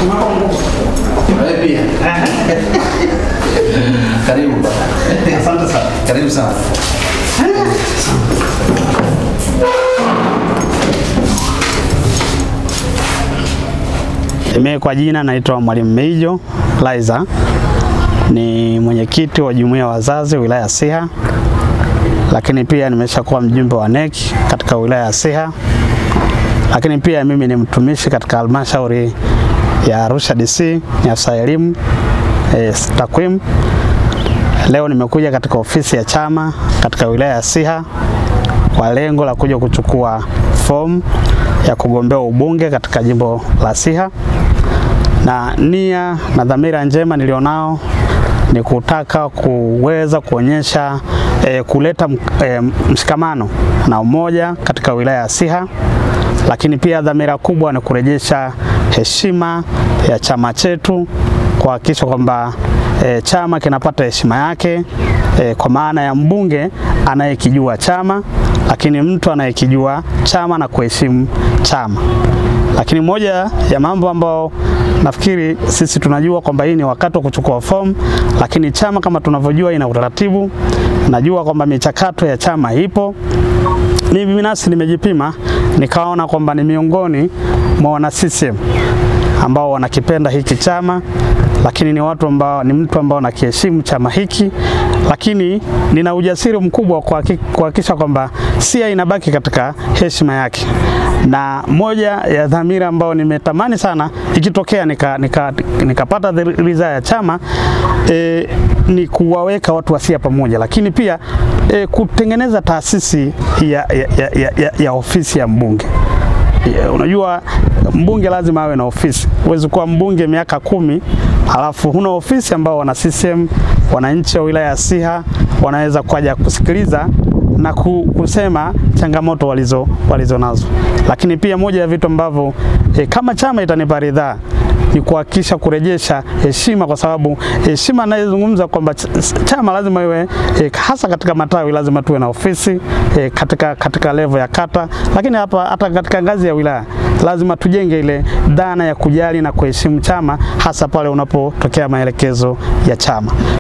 Wewe pia. Karibu bwana. Asante sana. Karibu sana. Mimi kwa jina naitwa Mwalimu Meijo Laiza, ni mwenyekiti wa jumuiya ya wazazi wilaya ya Siha, lakini pia nimeshakuwa mjumbe wa NEC katika wilaya ya Siha, lakini pia mimi ni mtumishi katika halmashauri ya Arusha DC, ni afisa elimu takwimu. Leo nimekuja katika ofisi ya chama katika wilaya ya Siha kwa lengo la kuja kuchukua fomu ya kugombea ubunge katika jimbo la Siha, na nia na dhamira njema nilionao ni kutaka kuweza kuonyesha kuleta mshikamano na umoja katika wilaya ya Siha, lakini pia dhamira kubwa ni kurejesha heshima ya chama chetu, kuhakikisha kwamba chama kinapata heshima yake, kwa maana ya mbunge anayekijua chama, lakini mtu anayekijua chama na kuheshimu chama. Lakini moja ya mambo ambao nafikiri sisi tunajua kwamba hii ni wakati wa kuchukua fomu, lakini chama kama tunavyojua ina utaratibu. Najua kwamba michakato ya chama ipo. Mimi binafsi nimejipima, nikaona kwamba ni miongoni mwa wana CCM ambao wanakipenda hiki chama, lakini ni watu ambao ni mtu ambao anakiheshimu chama hiki, lakini nina ujasiri mkubwa kuhakikisha kwamba Siha inabaki katika heshima yake. Na moja ya dhamira ambao nimetamani sana ikitokea nikapata ridhaa ya chama ni kuwaweka watu wa Siha pamoja, lakini pia kutengeneza taasisi ya ofisi ya mbunge. Unajua mbunge lazima awe na ofisi. Huwezi kuwa mbunge miaka 10 halafu huna ofisi ambao wana CCM, wananchi wa wilaya ya Siha wanaweza kuja kusikiliza na kusema changamoto walizo nazo. Lakini pia moja ya vitu ambavyo kama chama itanipa ridhaa ni kuhakikisha kurejesha heshima, kwa sababu heshima anayezungumza kwamba chama lazima iwe hasa katika matawi lazima tuwe na ofisi katika level ya kata, lakini hata katika ngazi ya wilaya lazima tujenge ile dhana ya kujali na kuheshimu chama, hasa pale unapotokea maelekezo ya chama.